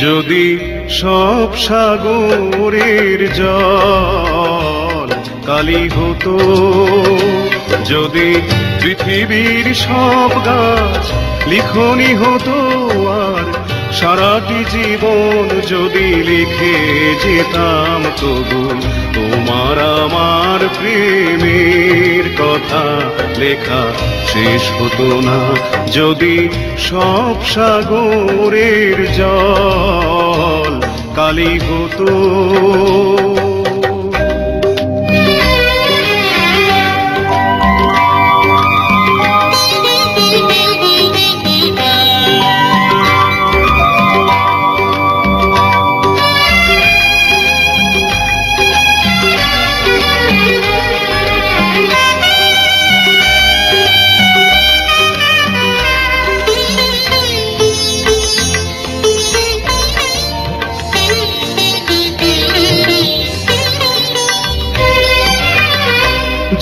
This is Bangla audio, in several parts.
যদি সব সাগরের জল কালি হতো, যদি পৃথিবীর সব গাছ লিখনি হতো, আর সারাটি জীবন যদি লিখে যেতাম, তবু তোমার আমার প্রেমের কথা লেখা শেষ হতো না। যদি সব সাগরের জল কালি হতো,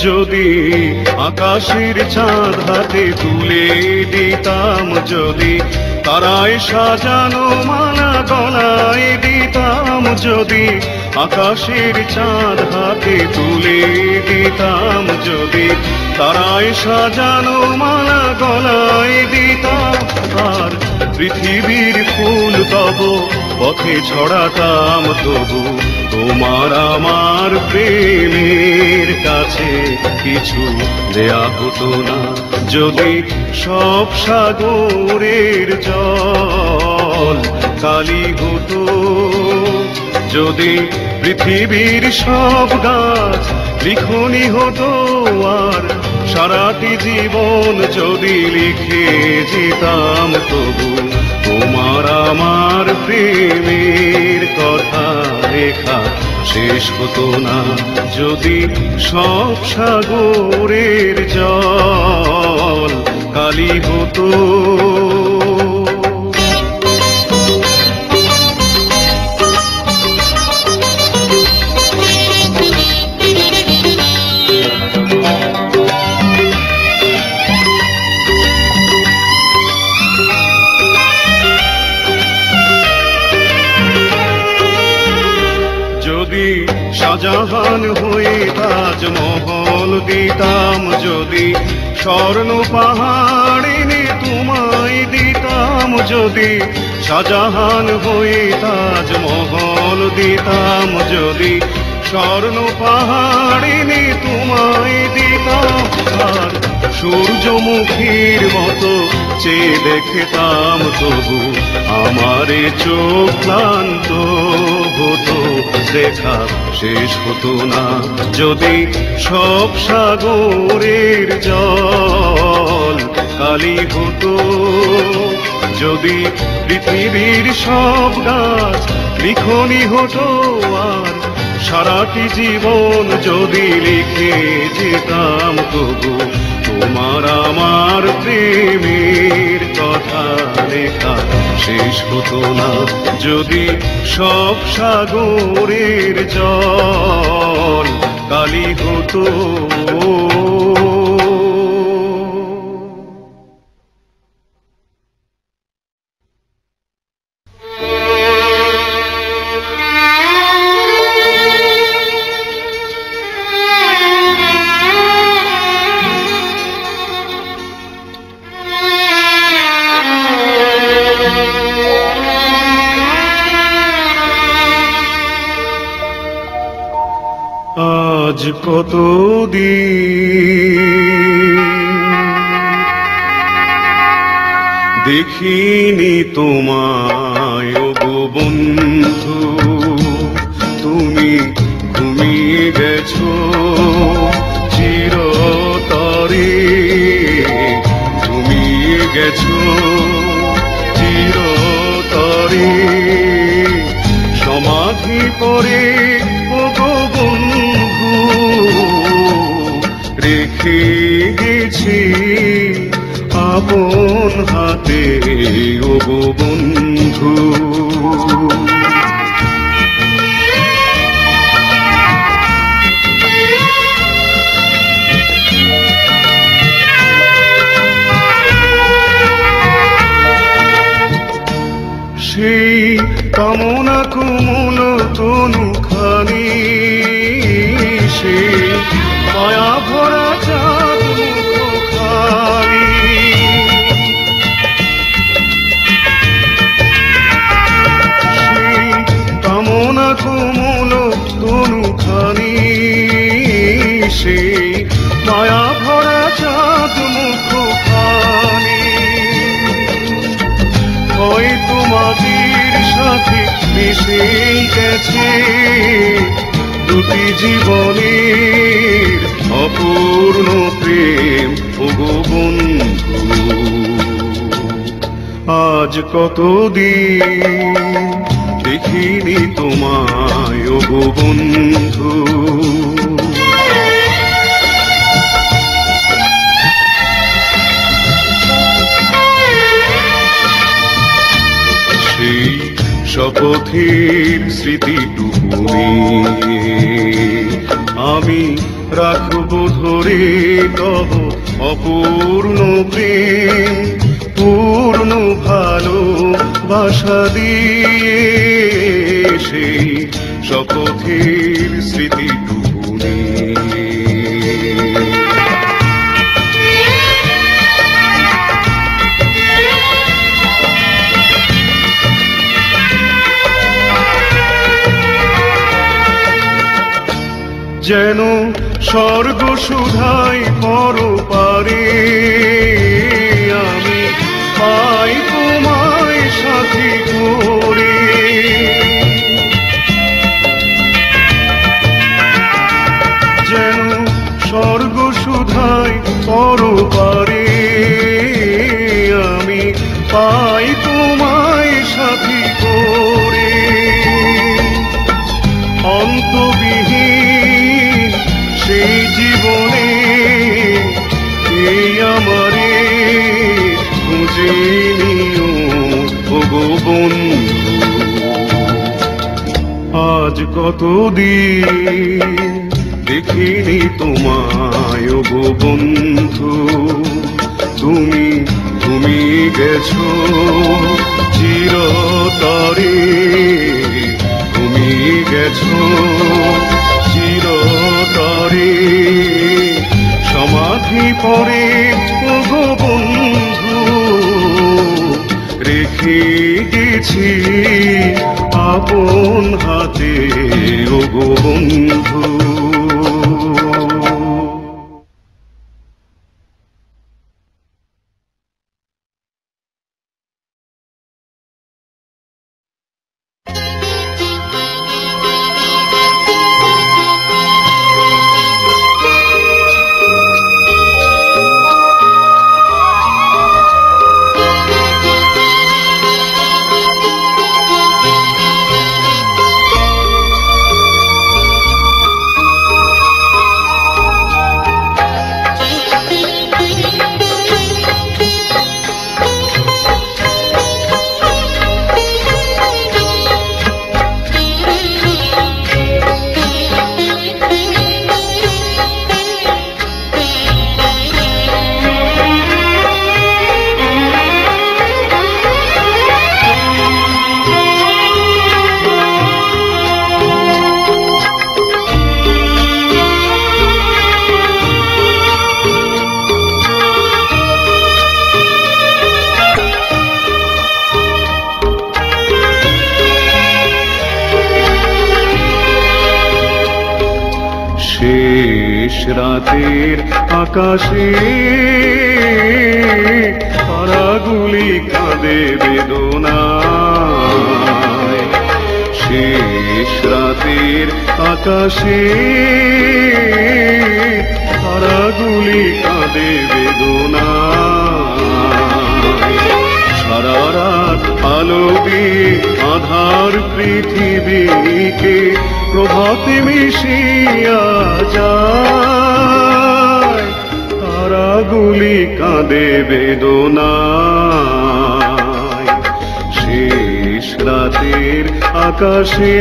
যদি আকাশের চাঁদ হাতে তুলে দিতাম, যদি তারায় সাজানো মালা গলায় দিতাম, যদি আকাশের চাঁদ হাতে তুলে দিতাম, যদি তারায় সাজানো মালা গলায় দিতাম, আর পৃথিবীর ফুল তব পথে ছড়াতাম, তবু তোমার আমার প্রেমের কাছে কিছু দেয়া হতো না। যদি সব সাগরের জল কালি হতো, যদি পৃথিবীর সব গাছ লিখনি হতো, আর সারাটি জীবন যদি লিখে যেতাম, তবু তোমার আমার প্রেমের কথা লেখা শেষ হতো না। যদি সব সাগরের জল কালি হতো, যদি শাহজাহান হয়ে তাজমহল দিতাম, যদি স্বর্ণ পাহাড় এনে তোমায় দিতাম, যদি শাহজাহান হয়ে তাজমহল দিতাম, যদি স্বর্ণ পাহাড় এনে তোমায় দিতাম, আর সূর্যমুখীর মতো চেয়ে দেখতাম, তবু আমারে চোখ ক্লান্ত হতো, দেখা শেষ হতো না। যদি সব সাগরের জল কালি হতো, যদি পৃথিবীর সব গাছ লিখনি হতো, আর সারাটি জীবন যদি লিখে যেতাম, তবু তোমার আমার প্রেমের কথা লেখা শেষ হতো না। যদি সব সাগরের জল কালি হতো, আজ কতদিন দেখিনি তোমায় গো বন্ধু, তুমি ঘুমিয়ে গেছো চিরতরে, ঘুমিয়ে গেছো চিরতরে, সমাধি পরে রেখে গেছি আপন হাতে ও গো বন্ধু। সেই কুমুল তনু খানি সেই মায়া ভরা চাঁদ মুখখানি সেই কামনা কুমুল তনু খানি সেই মায়া ভরা চাঁদ মুখখানি হয়তো মাটির সাথে মিশে গেছে দুটি জীবনের অপূর্ণ প্রেম ওগো বন্ধু আজ কতদিন দেখিনি তোমায় ওগো বন্ধু সেই শপথের স্মৃতিটুকু আমি রাখব ধরে তব অপূর্ণ প্রেম পূর্ণ ভালোবাসা দিয়ে সেই শপথের স্মৃতিটুকু যেন স্বর্গ সুধাই পরপারে আমি পাই তোমায় সাথী করে যেন স্বর্গ সুধাই পরপারে আমি পাই তোমায় সাথী করে অন্তবিহীন সেই জীবনে এই আমারে খুঁজে নিও ওগো বন্ধু আজ কতদিন দেখিনি তোমায় ওগো বন্ধু তুমি গেছো চিরতরে তুমি গেছো চিরতরে সমাধি পরে ওগো বন্ধু রেখে গেছি আপন হাতে ওগো বন্ধু রাতের আকাশে তারাগুলি কাঁদে বেদনায় শেষ রাতের আকাশে তারাগুলি কাঁদে বেদনায় সারা রাত আলো দিয়ে আধার পৃথিবীকে প্রভাতে মিশিয়া যায় তারাগুলি কাঁদে বেদনায় শেষ রাতের আকাশে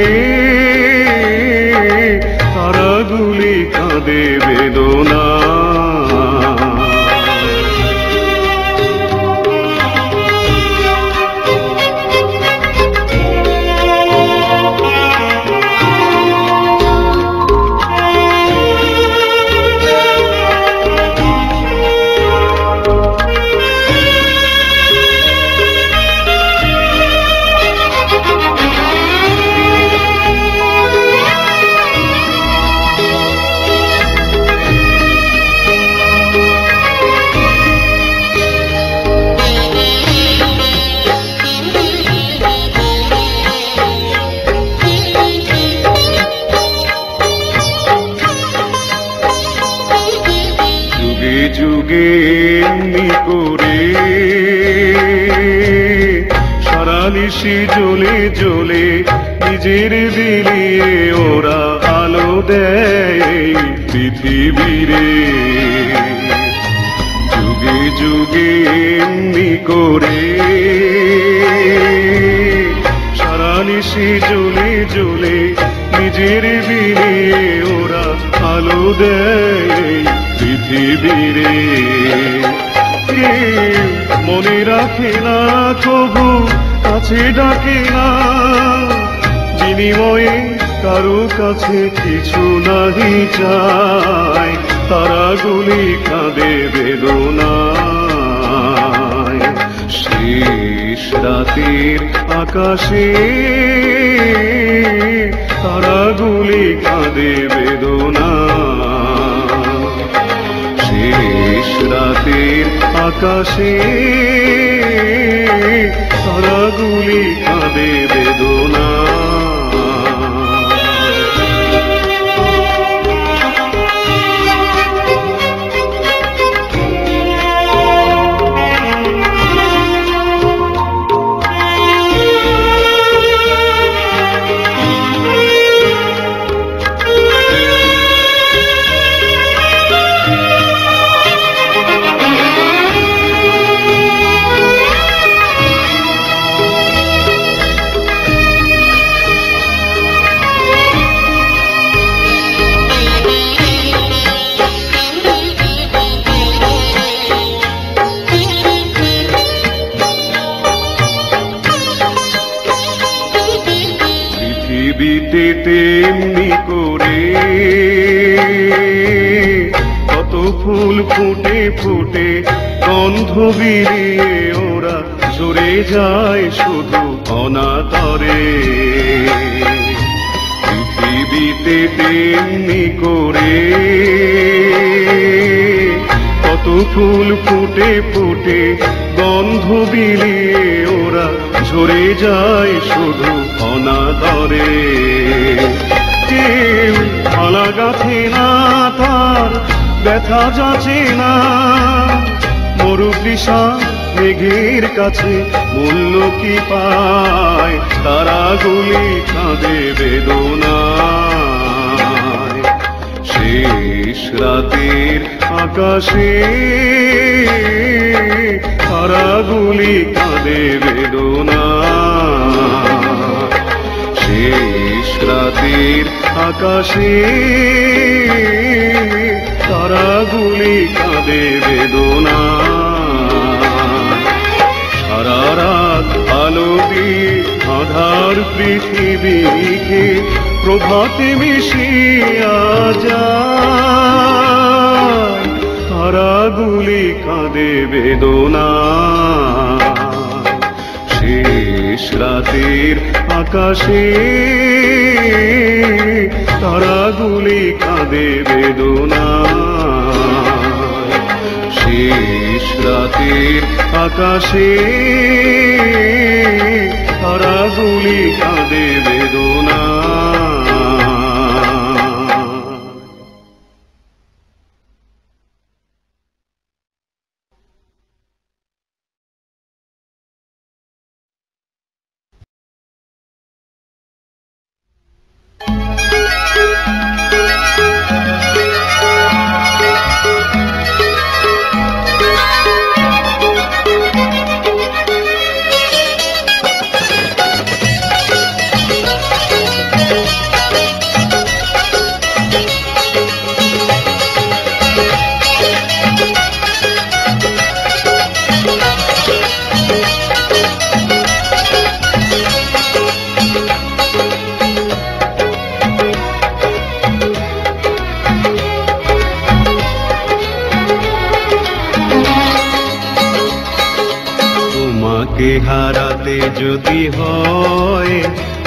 তারাগুলি কাঁদে বেদনায় নিশি জ্বলে জ্বলে নিজের বিলিয়ে ওরা আলো দেয় পৃথিবীরে। যুগে যুগে এমনি করে সারা নিশি জ্বলে জ্বলে নিজের বিলিয়ে ওরা আলো দেয় পৃথিবীরে। মনে রাখে না কবু কাছে ডাকে না, বিনিময়ে কারো কাছে কিছু নাহি চায়, তারাগুলি কাঁদে বেদনায়। শেষ রাতের আকাশে তারাগুলি কাঁদে বেদনায়। শেষ রাতের আকাশে তারাগুলি কাঁদে বেদনায়। পৃথিবীতে তেমনি করে কত ফুল ফুটে ফুটে গন্ধ বিরিয়ে ওরা ঝরে যায় শুধু অনাদরে। পৃথিবীতে তেমনি করে কত ফুল ফুটে ফুটে গন্ধ বিলিয়ে ওরা ঝরে যায় শুধু অনাদরে। কেউ মালা গাঁথে না, তার ব্যথা যাচে না, মরুতৃষা মেঘের কাছে মূল্য কি পায়, তারাগুলি কাঁদে বেদনায়। শেষ রাতের আকাশে তারাগুলি কাঁদে বেদনায়। শেষ রাতের আকাশে তারাগুলি কাঁদে বেদনায়। সারা রাত আলো দিয়ে আধার পৃথিবীকে প্রভাতে মিশিয়া যায়, তারাগুলি কাঁদে বেদনায়। শেষ রাতের আকাশে তারাগুলি কাঁদে বেদনায়। শেষ রাতের আকাশে তারাগুলি কাঁদে বেদনায়। তোমাকে হারাতে যদি হয়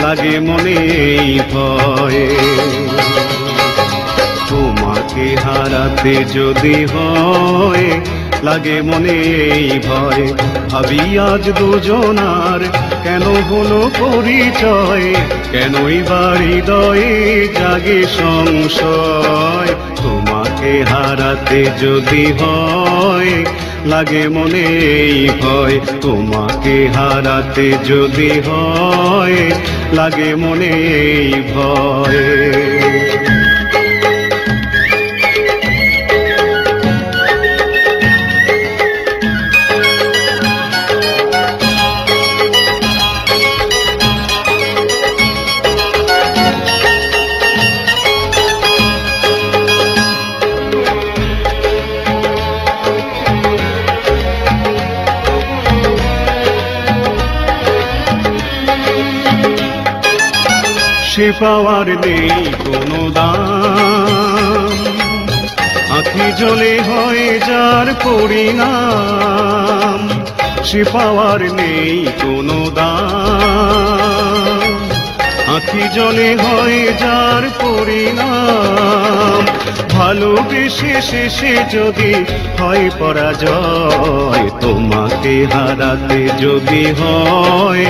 লাগে মনে এই ভয়, তোমাকে হারাতে যদি হয় লাগে মনে এই ভয়। ভাবি আজ দুজনার কেন হলো পরিচয়, কেনই বা হৃদয়ে জাগে সংশয়। তোমাকে তোমাকে হারাতে যদি হয় লাগে মনে এই ভয়, তোমাকে হারাতে যদি হয় লাগে মনে এই ভয়। সে পাওয়ার নেই কোনো দাম, আঁখি জলে হয় যার পরিণাম। সে পাওয়ার নেই কোনো দাম, আঁখি জলে হয় যার পরিণাম। ভালোবেসে শেষে যদি হয় পরাজয়, তোমাকে হারাতে যদি হয়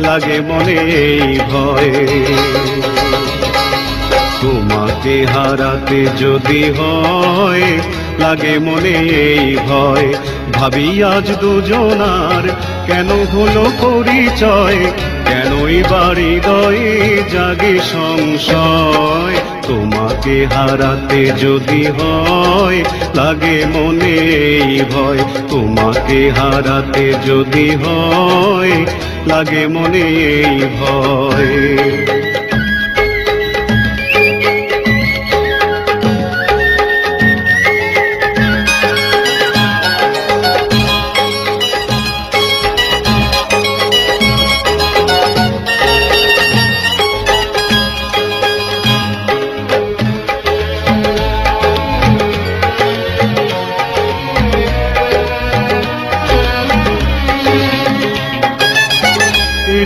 লাগে মনে এই ভয়। তোমাকে হারাতে যদি হয় লাগে মনে এই ভয়। ভাবি আজ দুজনার কেন হলো পরিচয়, কেনই হৃদয়ে জাগে সংশয়। তোমাকে হারাতে যদি হয় লাগে মনে এই ভয়, তোমাকে হারাতে যদি হয় লাগে মনে এই ভয়।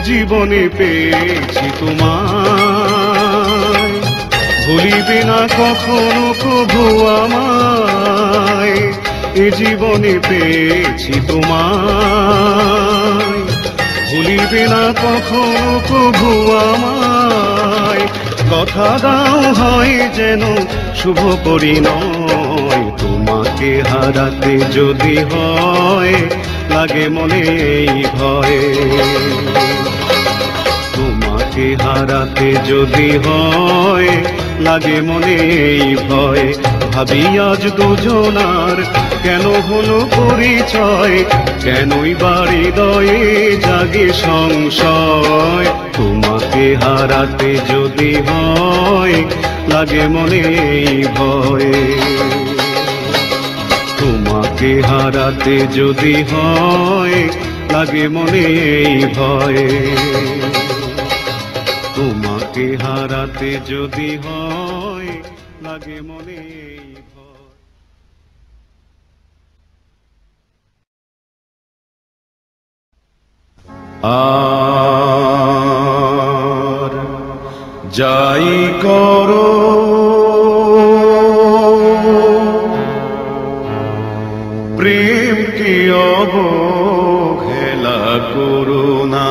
জীবনে পেয়েছি তোমায়, ভুলিবে না কখনো কভু আমায়। এ জীবনে পেয়েছি তোমায়, ভুলিবে না কখনো কভু আমায়। কথা দাও হয় যেন শুভ পরিণয়, তোমাকে হারাতে যদি হয় লাগে মনে এই ভয়। তোমাকে হারাতে যদি হয় লাগে মনে এই ভয়। ভাবি আজ দুজনার কেন হলো পরিচয়, কেনই হৃদয়ে জাগে সংশয়। তোমাকে হারাতে যদি হয় লাগে মনে এই ভয়। তোমাকে হারাতে যদি হয় লাগে মনে এই ভয়। তোমাকে হারাতে যদি হয় লাগে মনে এই ভয়। আর যাই করো প্রেমকে অবহেলা করো না।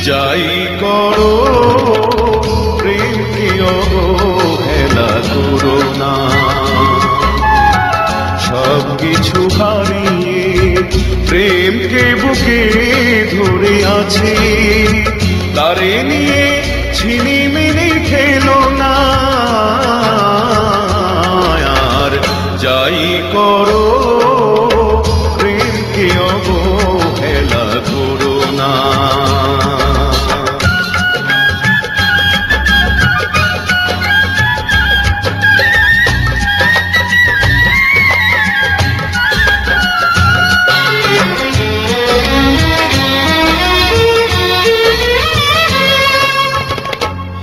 যাই করো প্রেমকে অবহেলা করো না। সব কিছু হারিয়ে প্রেমকে বুকে ধরে আছে, তারে নিয়ে ছিনিমিনি খেলো না। আর যাই করো প্রেমকে অবহেলা করো না।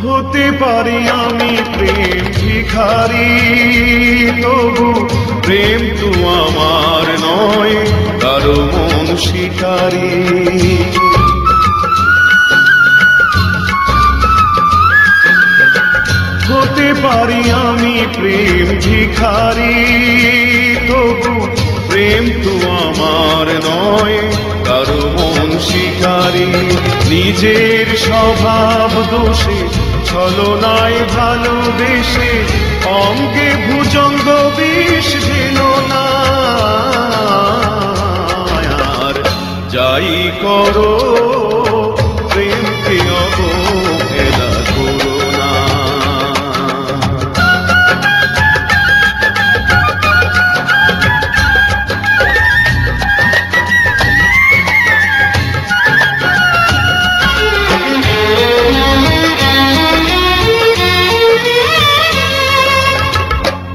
হতে পারি আমি প্রেম ভিখারি, তবু প্রেম তো আমার নয় কারো মন শিকারি। হতে পারি আমি প্রেম ভিখারি, তবু প্রেম তো আমার নয় কারো মন শিকারি। নিজের স্বভাব দোষে ছলনায় ভালোবেসে অঙ্গে ভুজঙ্গ বিষ ঢেলো না। আর যাই করো প্রেমকে অবহেলা করো না।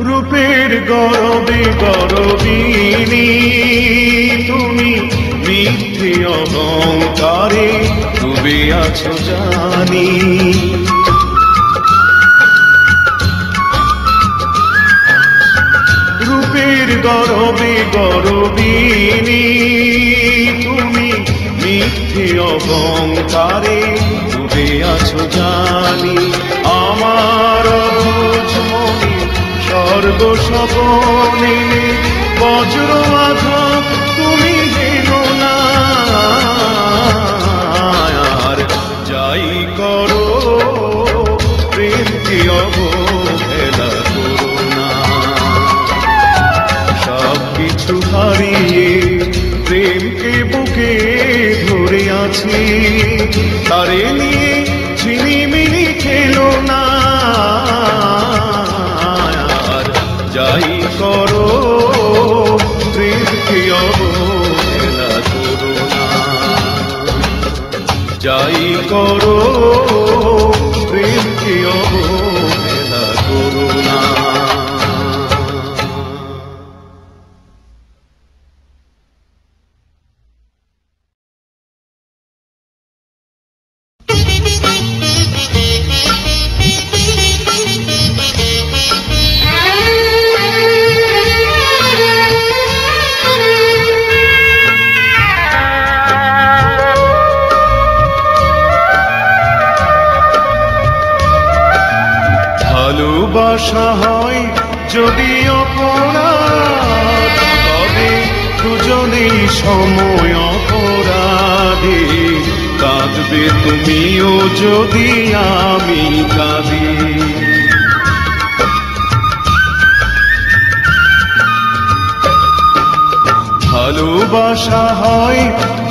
রূপের গরবে গরবিনী তুমি মিথ্যে অহংকারে ডুবে আছো জানি। রূপের গরবে গরবিনী তুমি মিথ্যে অহংকারে ডুবে আছো জানি। আমার অবুঝ মনে স্বর্গ স্বপনে বজ্র আঘাত তুমি হেলো না। আর যাই করো প্রেমকে অবহেলা করো না। সব কিছু হারিয়ে প্রেমকে বুকে ধরে আছি, তারে নিয়ে ঝিলিমিলি খেলো না। যাই করো প্রেমকে অবহেলা করো না। যাই করো প্রেমকে অবহেলা করো না। ভালোবাসা হয় যদি অপরাধ, তবে দুজনেই সময় অপরাধে। কাঁদবে তুমিও যদি আমি কাঁদি। ভালোবাসা হয়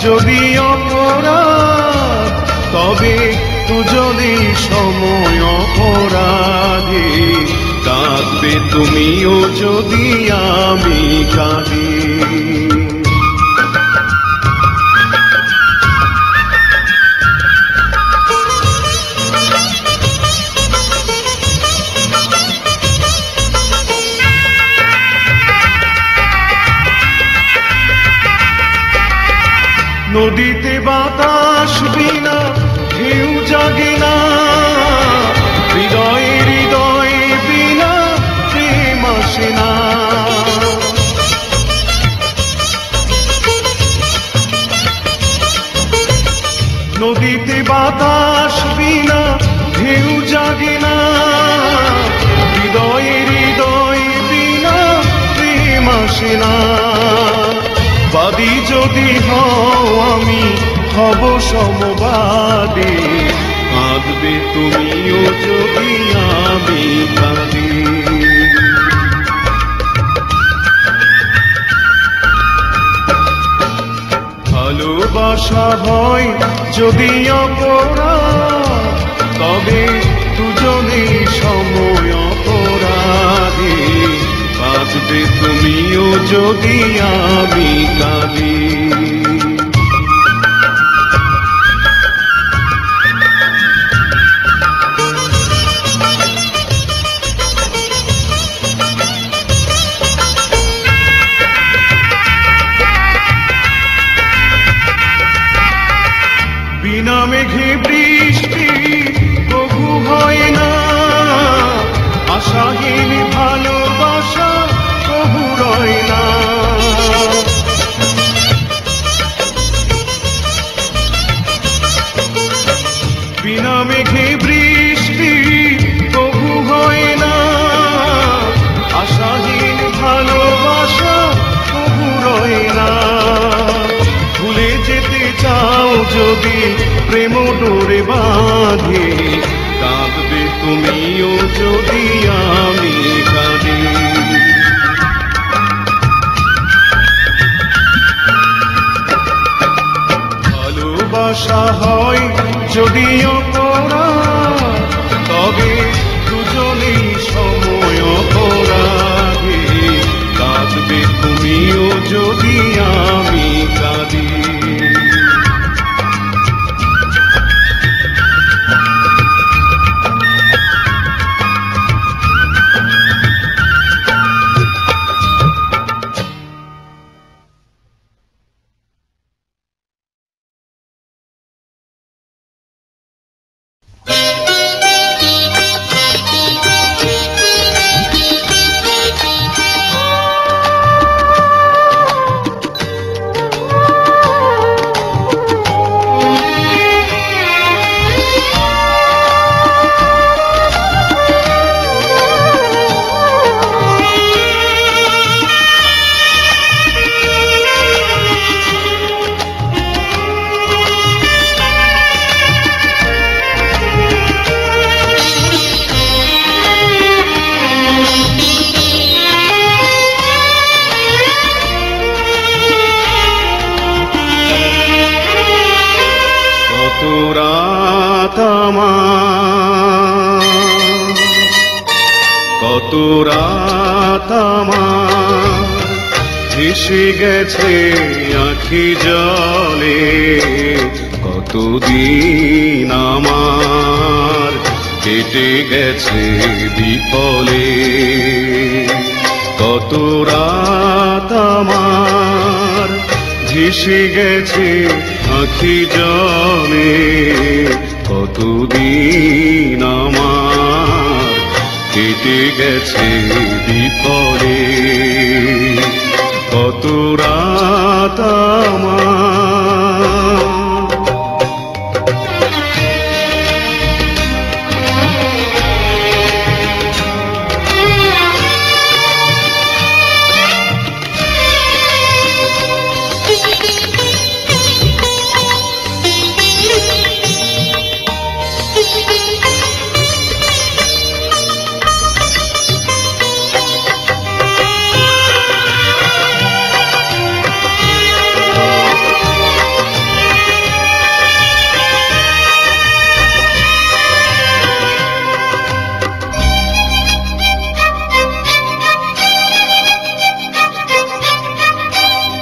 যদি অপরাধ, তবে দুজনেই সময় অপরাধে। কাঁদবে তুমিও যদি আমি কাঁদি। নদীতে বাতাস বিনা ঢেউ জাগে না, হৃদয়ে হৃদয়ে বিনা প্রেম আসে না। নদীতে বাতাস বিনা ঢেউ জাগে না, হৃদয়ে হৃদয়ে বিনা প্রেম আসে না। বাদী যদি হও আমি হব সমবাদী, কাঁদবে তুমিও যদি আমি কাঁদি। ভালোবাসা হয় যদি অপরাধ, তবে দুজনেই সময় অপরাধী। কাঁদবে তুমিও যদি আমি কাঁদি। বিনা মেঘে বৃষ্টি তবু হয় না, আশাহীন ভালোবাসা তবু রয় না। বিনা মেঘে বৃষ্টি তবু হয় না, আশাহীন ভালোবাসা তবু রয় না। ভুলে যেতে চাও যদি প্রেম ডোরে বাঁধে, কাঁদবে তুমিও যদি আমি কাঁদি। ভালোবাসা হয় যদি অপরাধ, তবে দুজনেই সময় অপরাধী। কাঁদবে তুমিও যদি আমি কাঁদি। কত রাত আমার ভেসে গেছে আঁখি জলে, কতদিন আমার কেটে গেছে বিফলে। কত রাত আমার ভেসে গেছে আঁখি জলে, কতদিন আমার কেটে গেছে বিফলে। কত রাত আমার।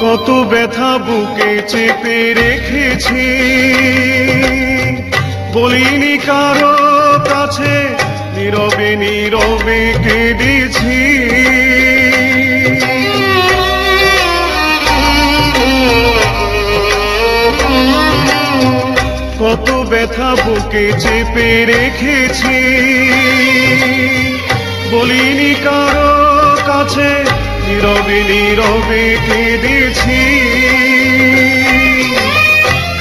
কত ব্যথা বুকে চেপে রেখেছি, বলিনি কারো কাছে, নীরবে নীরবে কেঁদেছি। কত ব্যথা বুকে চেপে রেখেছি, বলিনি কারো কাছে, নীরবে নীরবে কেঁদেছি।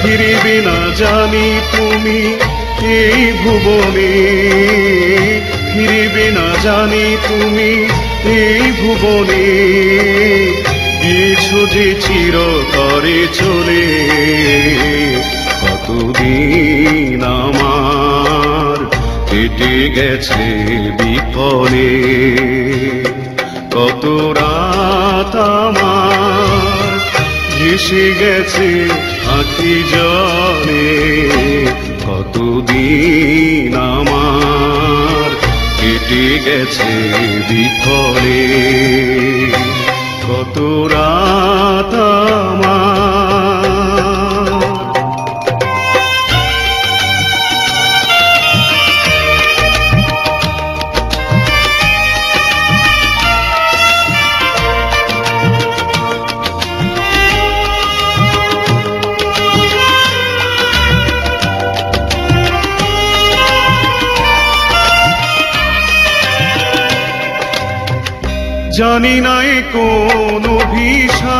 ফিরবে না জানি তুমি এই ভুবনে, ফিরবে না জানি তুমি এই ভুবনে। গেছো যে চিরতরে চলে, কতদিন আমার কেটে গেছে বিফলে। কত রাত আমার ভেসে গেছে আঁখি জলে, কতদিন আমার কেটে গেছে বিফলে। কত রাত আমার। জানি নাই কোন অভিশাপ,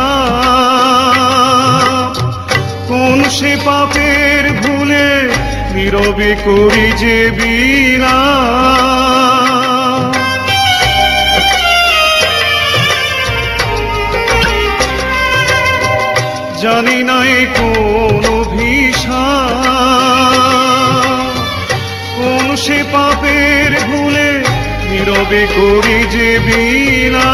কোন সে পাপের ভুলে নীরবে করি যে বিলাপ। জানি নাই কোন অভিশাপ, তবে করি যে বিনা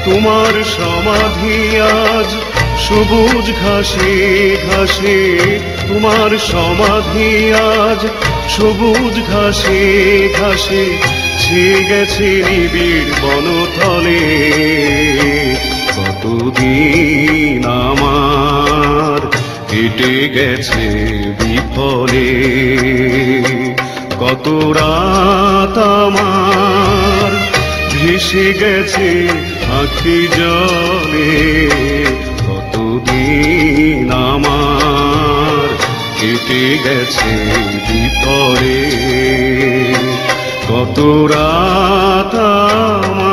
তোমার সমাধি আজ সবুজ ঘাসে ঘাসে, তোমার সমাধি আজ সবুজ ঘাসে ঘাসে, ছেয়ে গেছে নিবিড় বনতলে। কতদিন আমার কেটে গেছে বিফলে, কত রাত আমার ভেসে গেছে আখি জলে। কতদিন আমার কেটে গেছে বিফলে, কত রাত আমার।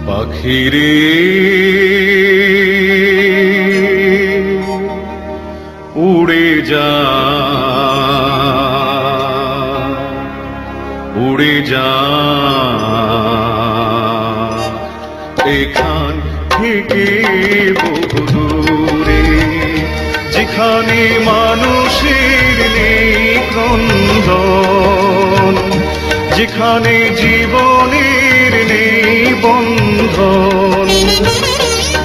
পাখিরে উড়ে যা, উড়ে যা এখান থেকে বহু দূরে, যেখানে মানুষের নেই ক্রন্দন, যেখানে জীবনের নেই বন্ধন।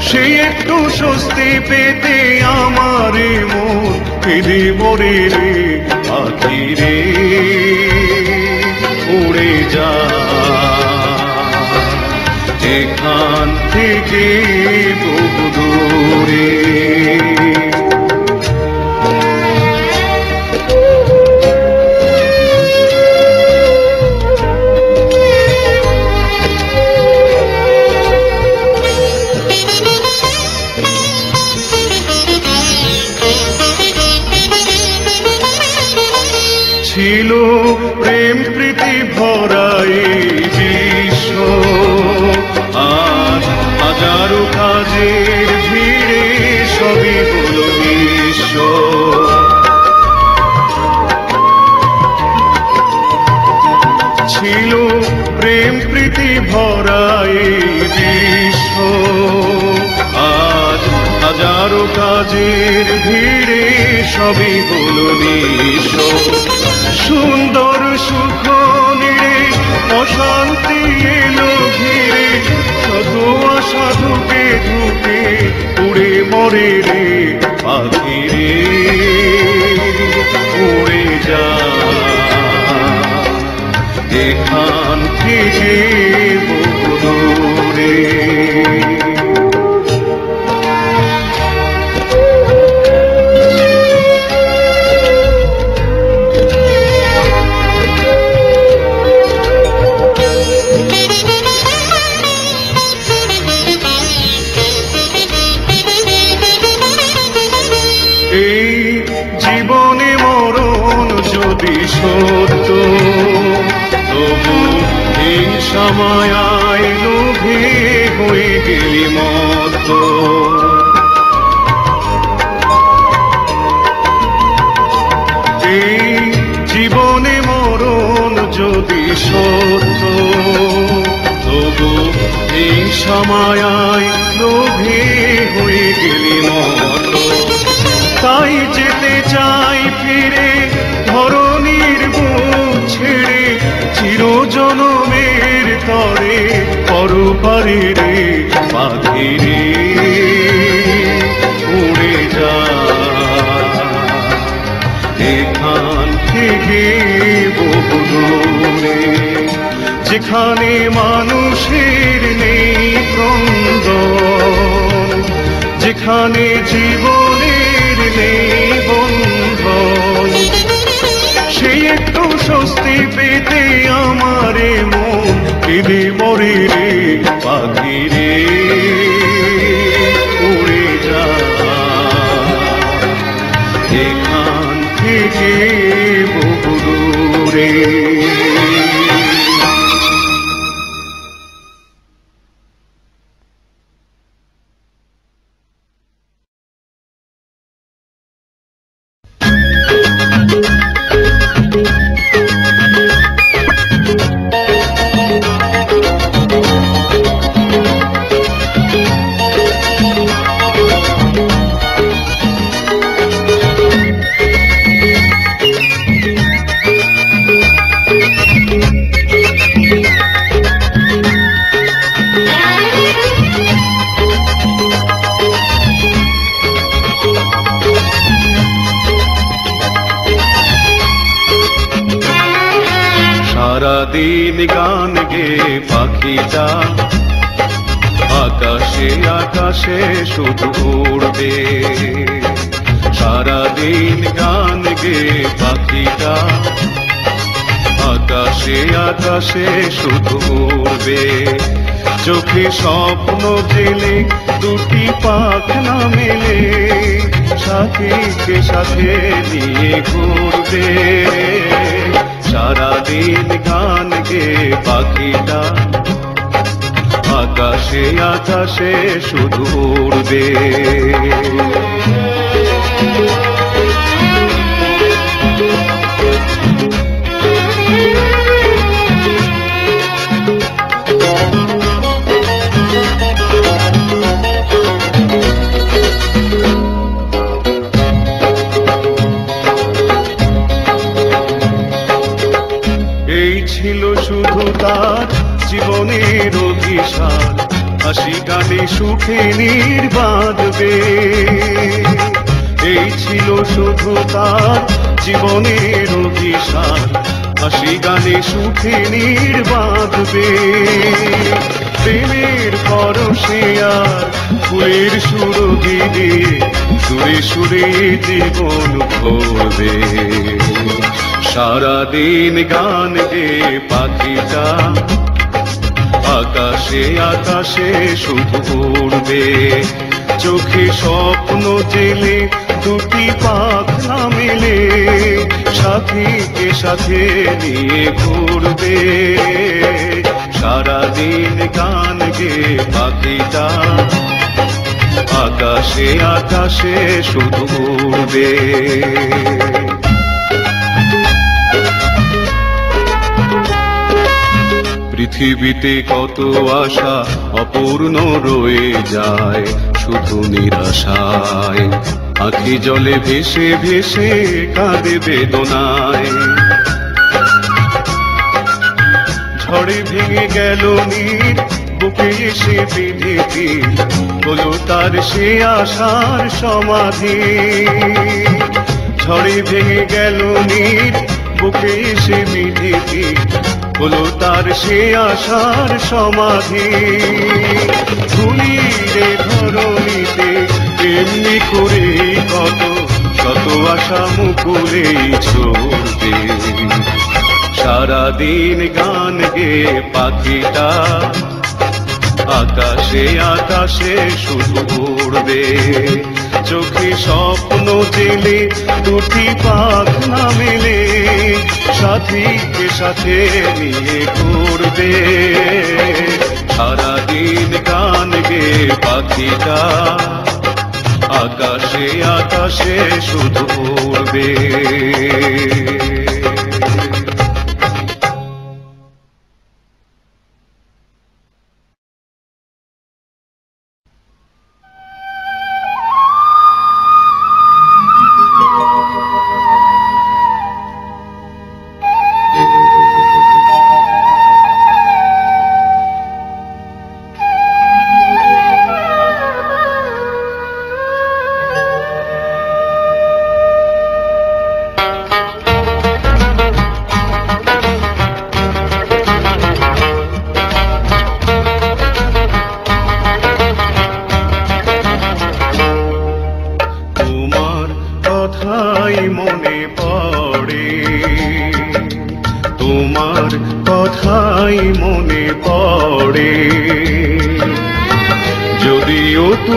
সে একটু স্বস্তি পেতে আমার মন কেঁদে মরে রে। পাখি রে উড়ে যা এখান থেকে বহু দূরে। ছিল প্রেম প্রীতি ভরাই বিশ্ব, আর হাজারো কাজের ভিড়ে সবই হলো নিঃস্ব। ছিল প্রেম প্রীতি ভরাই বিশ্ব, আজ হাজারো কাজের ভিড়ে সবই হলো নিঃস্ব। সুন্দর সুখ নিড়ে অশান্তি এলো ঘিরে, শত আশা ধুকে ধুকে উড়ে মরে রে। পাখি রে উড়ে যা এখান থেকে বহু দূরে। এই জীবনে মরণ যদি সত্য, তবু হিংসা মায়ায় লোভে হয়ে গেলি মত্ত। এই জীবনে মরণ যদি সত্য, তবু হিংসা মায়ায় লোভে হয়ে গেলি মত্ত। তাই যেতে চাই ফিরে ধরণীর বুক ছেড়ে, চিরজনমের তরে পরপারে রে। পাখি রে উড়ে যা এখান থেকে বহু দূরে, যেখানে মানুষের নেই ক্রন্দন, যেখানে জীবনের নেই বন্ধন, সেই একটু স্বস্তি পেতে আমারে মন কেঁদে মরে রে পাখি রে, উড়ে যা এখান থেকে বহু দূরে। সারাদিন গান গে পাখিটা আকাশে আকাশে শুধু উড়বে, সারাদিন গান গে পাখিটা আকাশে আকাশে শুধু উড়বে, চোখে স্বপ্ন জেলে দুটি পাখনা মেলে সাথীকে সাথে নিয়ে ঘুরবে, সারাদিন গান গে পাখিটা আকাশে আকাশে শুধু উড়বে। এই ছিল শুধু তার জীবনের অভিশাপ, হাসি গানে সুখে নির্বাঁধবে, এই ছিল শুধু তার জীবনের অভিশাপ, হাসি গানে সুখে নির্বাঁধবে, প্রেমের পরশে আর ফুলের সুরভি দিয়ে সুরে সুরে জীবন ভরবে, সারাদিন গান গে পাখিটা আকাশে আকাশে শুধু উড়বে, চোখে স্বপ্ন জেলে দুটি পাখনা মেলে সাথীকে সাথে নিয়ে ঘুরবে, সারাদিন গান গে পাখিটা আকাশে আকাশে শুধু উড়বে। পৃথিবীতে কত আশা অপূর্ণ রয়ে যায় শুধু নিরাশায়, আখি জলে ভেসে ভেসে কাঁদে বেদনায়, ঝড়ে ভেঙে গেল নীর বুকে এসে বিধি হলো তার সে আশার সমাধি, ঝড়ে ভেঙে গেল নীর বুকে এসে বিধি হলো তার সে আশার সমাধি, ধুলিরে ধরণীতে এমনি করে কত শত আশা মুকুলেই ঝরবে, সারাদিন গান গে পাখিটা আকাশে আকাশে শুধু উড়বে, চোখে স্বপ্ন জেলে দুটি পাখনা মেলে সাথীকে সাথে নিয়ে ঘুরবে, সারাদিন গান গে পাখিটা আকাশে আকাশে শুধু উড়বে।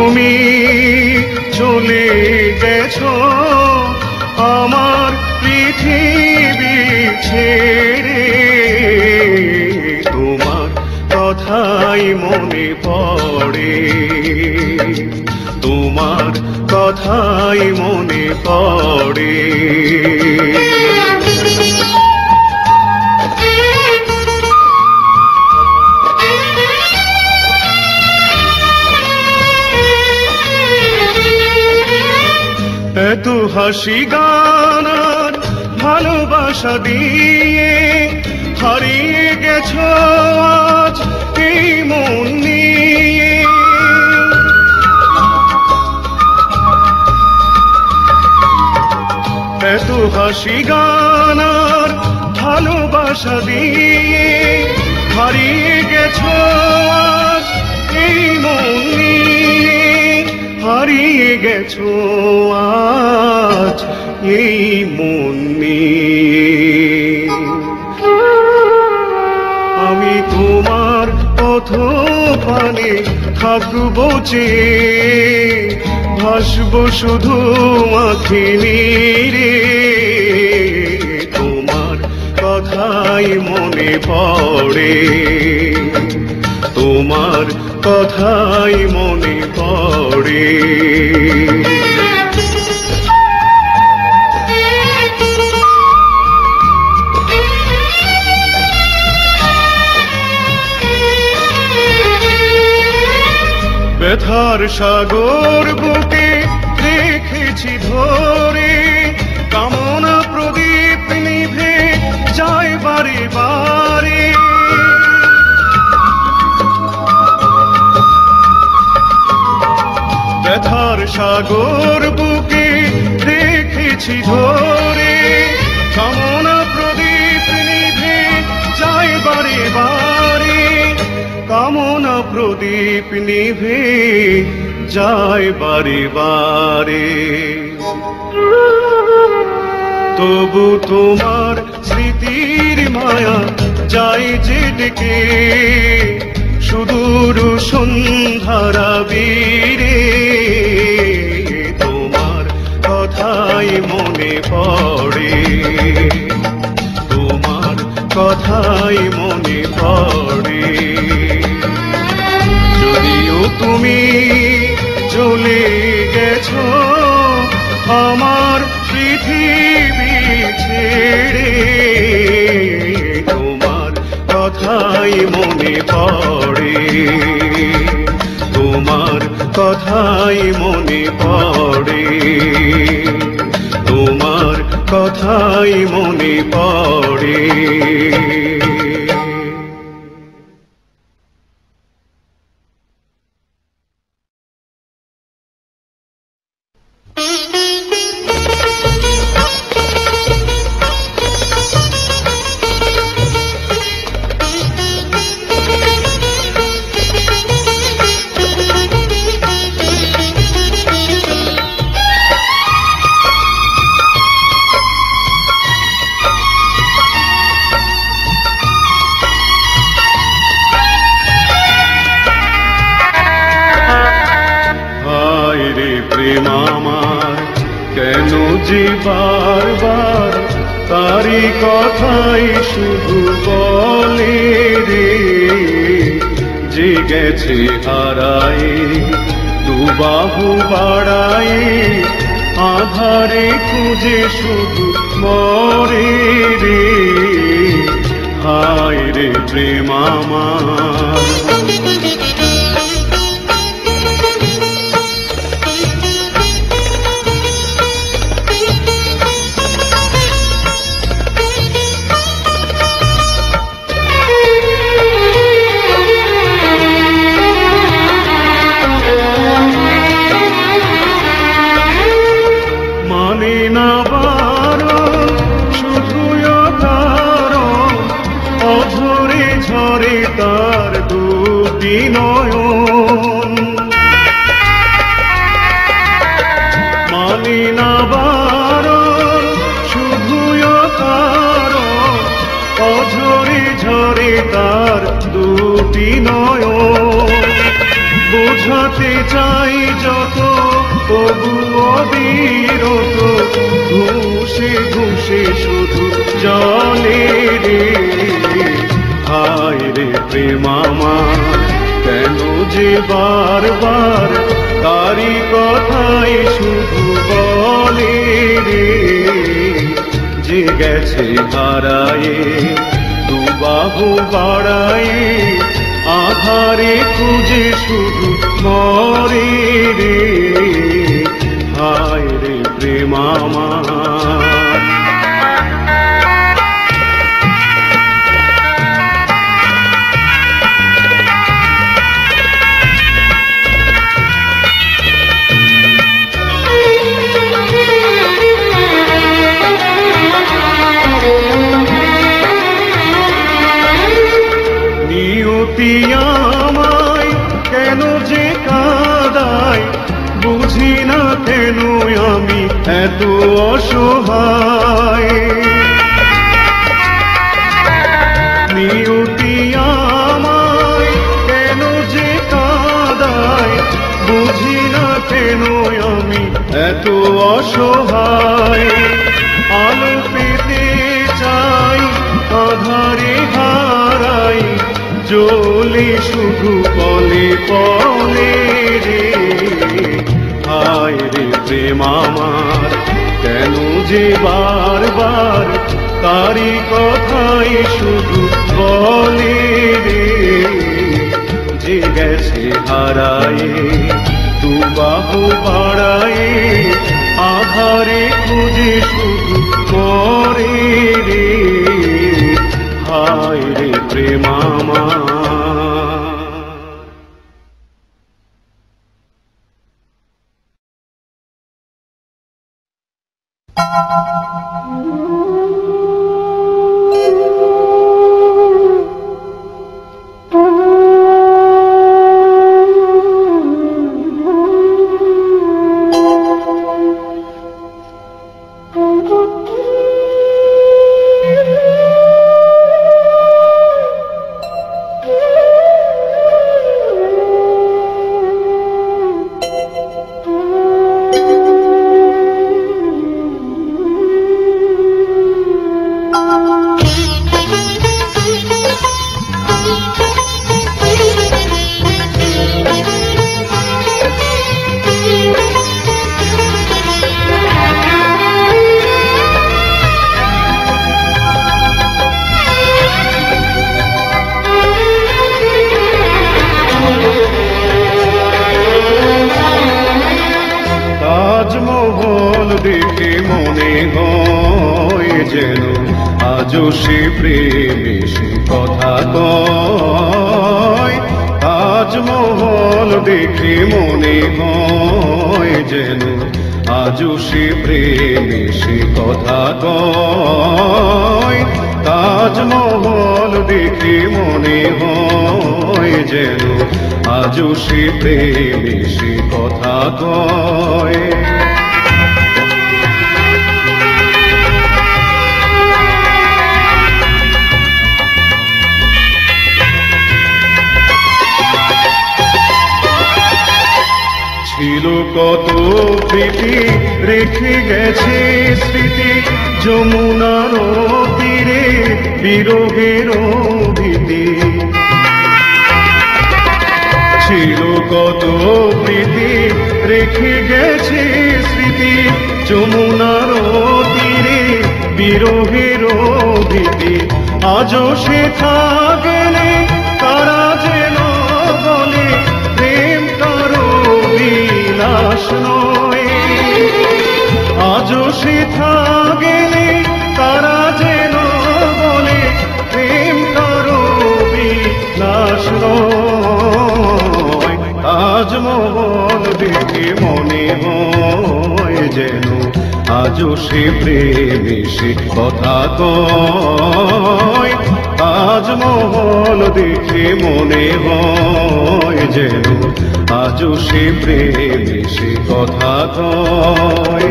তুমি চলে গেছো আমার পৃথিবী ছেড়ে, তোমার কথাই মনে পড়ে, তোমার কথাই মনে পড়ে। এত হাসি গান আর ভালোবাসা দিয়ে হারিয়ে গেছো আজ এই মন নিয়ে। এত হাসি গান আর ভালোবাসা দিয়ে হারিয়ে গেছো আজ এই মন নিয়ে, হারিয়ে গেছো আজ এই মন নিয়ে। আমি তোমার পথ পানে থাকবো চেয়ে, ভাসবো শুধু আঁখি নিরে, তোমার কথাই মনে পড়ে, তোমার কথাই মনে পড়ে। ব্যথার সাগর বুকে রেখেছি ধরে, কামনা প্রদীপ নিভে যায় বারে বারে। ব্যথার সাগর বুকে রেখেছি ধরে, কামনা প্রদীপ নিভে যায় বারে বারে, কামনা প্রদীপ নিভে যায় বারে বারে। তবু তোমার স্মৃতির মায়া যায় যে ডেকে, সুদূর সন্ধ্যারা বীরে, তোমার কথাই মনে পড়ে, তোমার কথাই মনে পড়ে। যদিও তুমি চলে গেছো আমার পৃথিবী ছেড়ে, তোমার কথাই মনে পড়ে, তোমার কথাই মনে পড়ে, তোমার কথাই মনে পড়ে। কেন যে বারবার তারি কথাই শুধু বলে রে, যে গেছে হারায় দুবাহু বাড়ায়, আধারে খুঁজে শুধু মরে রে, হায় রে প্রেম আমার। তার দুটি নয়ন মানি না বারণ, শুধুই কারণ অঝরে ঝরে তার দুটি নয়ন। বোঝাতে হারাতে চাই যত তবুও বিরত, ঘুষে ঘুষে শুধু জলে রে। হায় রে প্রেম আমার, কেন যে বারবার তারি কথাই শুধু বলে রে। যে গেছে হারায়ে দু বাহু বাড়ায়ে, আধারে খুঁজে শুধু মরে রে। হায় রে প্রেম আমার। নিয়তি আমায় কেন যে কাঁদায়, বুঝি না কেন আমি এত অসহায়। নিয়তি আমায় কেন যে কাঁদায়, বুঝি না কেন আমি এত অসহায়। আলো পেতে চাই আধারে হারাই, জ্বলে শুধু পলে পলে রে। হায় রে প্রেম আমার, কেন যে বারবার তারি কথাই শুধু বলে রে। যে গেছে হারায়ে দু বাহু বাড়ায়ে, আধারে খুঁজে শুধু মরে রে। হায় রে প্রেম আমার। দেখে মনে হয় যেন আজও সে প্রেমে সে কথা কয়। তাজমহল দেখে মনে হয় যেন আজও সে প্রেমে সে কথা কয়। তাজমহল দেখে মনে হয় যেন আজও সে প্রেমে সে কথা কয়। ছিল কত প্রীতি রেখে গেছে স্মৃতি, যমুনার তীরে বিরহের ভীতি। ছিল কত প্রীতি রেখে গেছে স্মৃতি, যমুনার তীরে বিরহের ভীতি। আজও সেথা গেলে তারা যেন বলে প্রেম কারো বিলাস নয়। আজও সেথা গেলে তারা যেন বলে প্রেম কারো বিলাস নয়। তাজমহল দেখে মনে হয় যেন আজও সে প্রেমে সে কথা কয়। তাজমহল দেখে মনে হয় যেন আজও সে প্রেমে সে কথা কয়।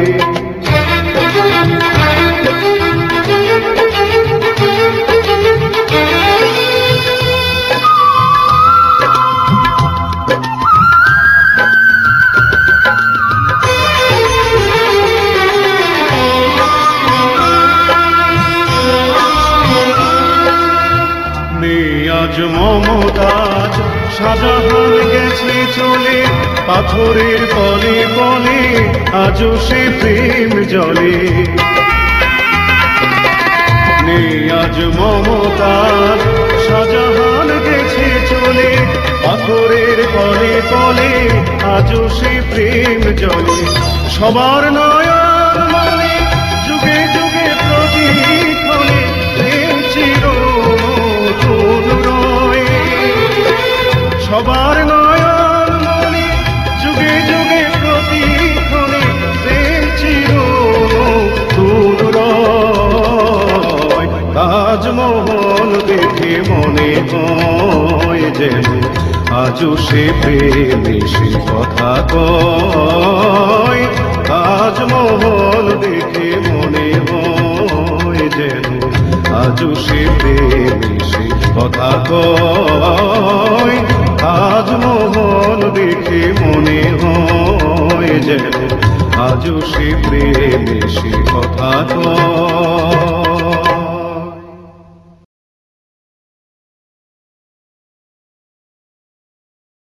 গেছে চলে পাথরের পলে পলে, আজও সে প্রেম জলে। নেই আজ মমতার, শাহজাহান গেছে চলে পাথরের পলে পলে, আজও সে প্রেম জলে। সবার নয়ন মনে যুগে যুগে প্রতিক্ষণে প্রেম চিরনতুন রয়। সবার নয়ন মনে যুগে যুগে প্রতিক্ষণে প্রেম চিরনতুন রয়। তাজমহল দেখে মনে হয় যেন আজও সে প্রেমে সে কথা কয়। তাজমহল দেখে মনে হয় যেন আজও সে প্রেমে সে কথা কয়। তাজমহল দেখে মনে হয় যেন আজও সে প্রেমে সে কথা কয়।